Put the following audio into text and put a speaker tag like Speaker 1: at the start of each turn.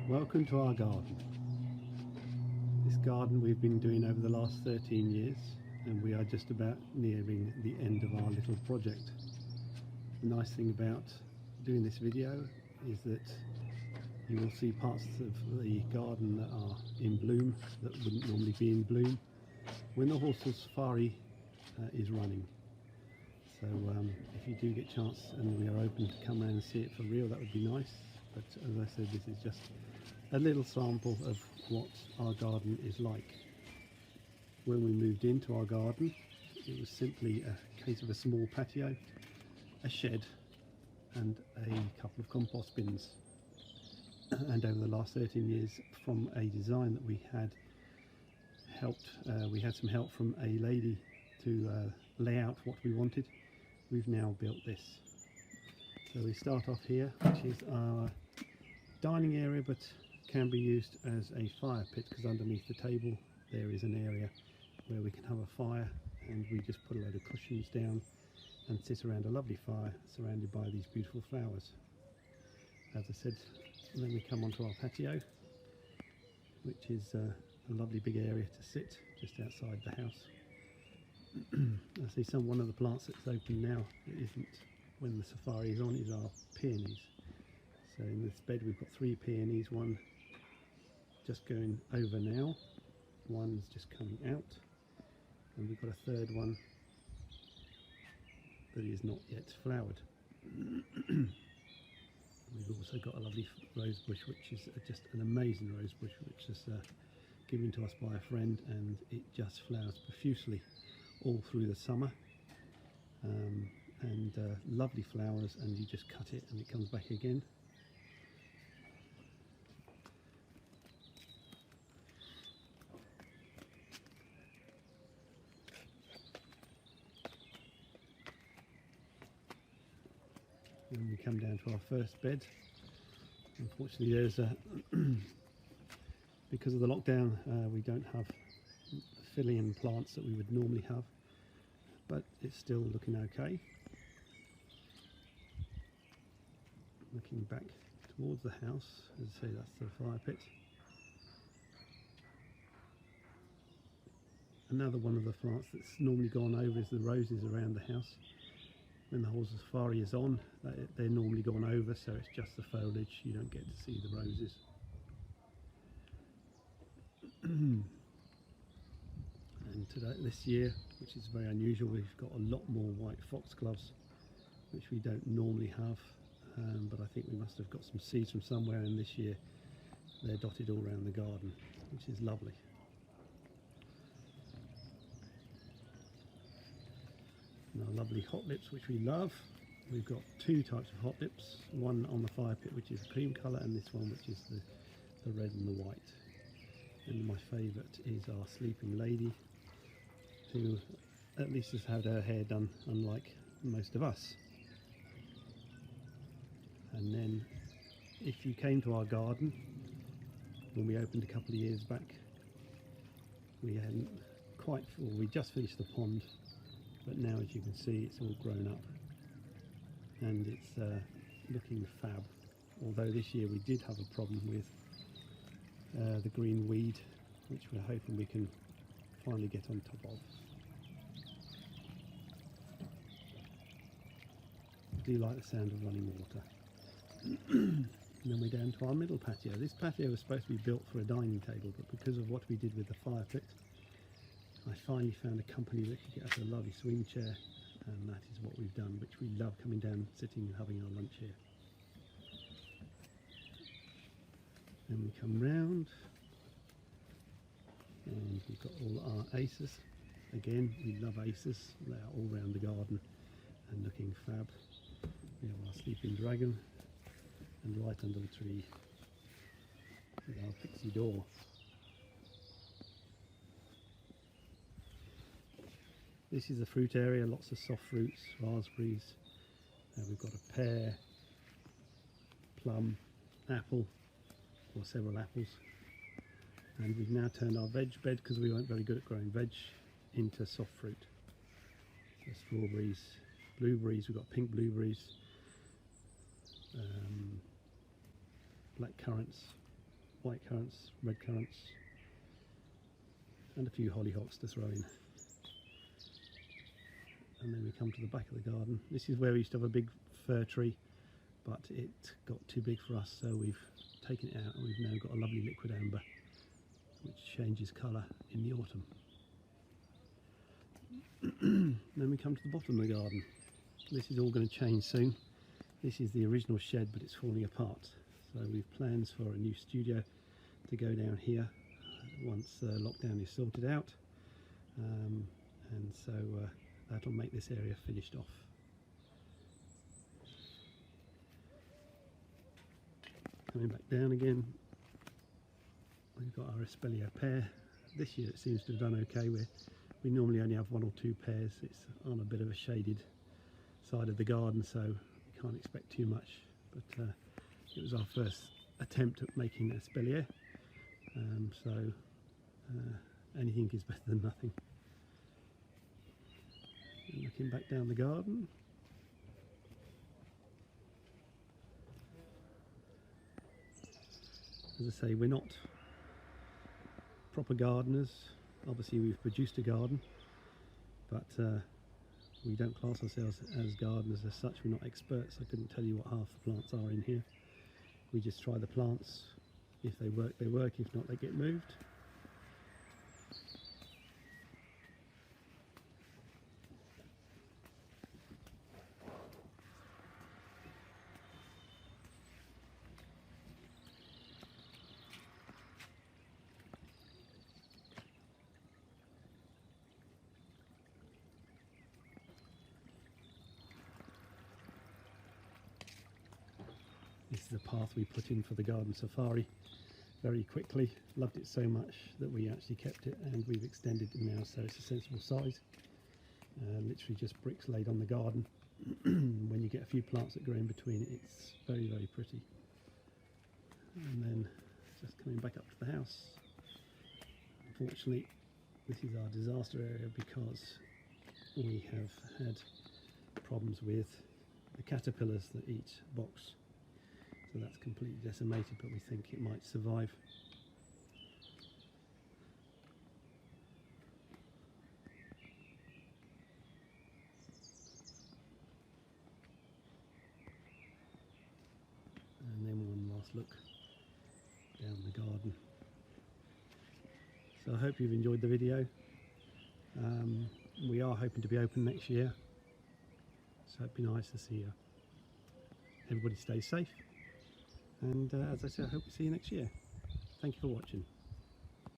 Speaker 1: Welcome to our garden. This garden we've been doing over the last 13 years, and we are just about nearing the end of our little project. The nice thing about doing this video is that you will see parts of the garden that are in bloom that wouldn't normally be in bloom when the horse safari is running. So if you do get a chance and we are open to come around and see it for real, that would be nice. But as I said, this is just a little sample of what our garden is like. When we moved into our garden, it was simply a case of a small patio, a shed and a couple of compost bins. And over the last 13 years, from a design that we had some help from a lady to lay out what we wanted. We've now built this. So we start off here, which is our dining area, but can be used as a fire pit, because underneath the table there is an area where we can have a fire, and we just put a load of cushions down and sit around a lovely fire surrounded by these beautiful flowers. As I said, then we come onto our patio, which is a lovely big area to sit just outside the house. I see one of the plants that's open now that isn't when the safari is on is our peonies. So in this bed we've got 3 peonies, one just going over now, one's just coming out, and we've got a third one that is not yet flowered. We've also got a lovely rose bush, which is just an amazing rose bush, which is given to us by a friend, and it just flowers profusely all through the summer, and lovely flowers, and you just cut it and it comes back again. And we come down to our first bed. Unfortunately there's because of the lockdown we don't have filling plants that we would normally have, but it's still looking okay. Looking back towards the house, as I say, that's the fire pit. Another one of the plants that's normally gone over is the roses around the house. When the horse safari is on, they're normally gone over, so it's just the foliage, you don't get to see the roses. And this year, which is very unusual, we've got a lot more white foxgloves, which we don't normally have, but I think we must have got some seeds from somewhere, and this year they're dotted all around the garden, which is lovely. And our lovely hot lips, which we love. We've got 2 types of hot lips, one on the fire pit, which is cream colour, and this one, which is the red and the white. And my favourite is our sleeping lady, who at least has had her hair done, unlike most of us. And then if you came to our garden when we opened a couple of years back, we hadn't quite, well, we just finished the pond, but now as you can see it's all grown up and it's looking fab. Although this year we did have a problem with the green weed, which we're hoping we can finally get on top of. I do like the sound of running water. And then we're down to our middle patio. This patio was supposed to be built for a dining table, but because of what we did with the fire pit, I finally found a company that could get us a lovely swing chair, and that is what we've done, which we love, coming down, sitting and having our lunch here. Then we come round and we've got all our aces. Again, we love aces. They are all around the garden and looking fab. We have our sleeping dragon, and right under the tree is our pixie door. This is the fruit area, lots of soft fruits, raspberries. We've got a pear, plum, apple, or several apples. And we've now turned our veg bed, because we weren't very good at growing veg, into soft fruit. So strawberries, blueberries, we've got pink blueberries, black currants, white currants, red currants, and a few hollyhocks to throw in. And then we come to the back of the garden. This is where we used to have a big fir tree, but it got too big for us, so we've taken it out and we've now got a lovely liquid amber which changes colour in the autumn. Then we come to the bottom of the garden. This is all going to change soon. This is the original shed, but it's falling apart, so we've plans for a new studio to go down here once lockdown is sorted out, and so that'll make this area finished off. Coming back down again, we've got our espalier pear. This year it seems to have done okay. We normally only have 1 or 2 pairs. It's on a bit of a shaded side of the garden, so we can't expect too much, but it was our first attempt at making espalier, so anything is better than nothing. And looking back down the garden, as I say, we're not proper gardeners. Obviously we've produced a garden, but we don't class ourselves as gardeners as such. We're not experts. I couldn't tell you what half the plants are in here. We just try the plants. If they work, they work. If not, they get moved. This is the path we put in for the garden safari very quickly. Loved it so much that we actually kept it, and we've extended it now so it's a sensible size. Literally just bricks laid on the garden. When you get a few plants that grow in between it, it's very, very pretty. And then just coming back up to the house. Unfortunately, this is our disaster area because we have had problems with the caterpillars that eat box. So that's completely decimated, but we think it might survive. And then one last look down the garden. So I hope you've enjoyed the video. We are hoping to be open next year, so it'd be nice to see everybody stay safe. And as I said, I hope to see you next year. Thank you for watching.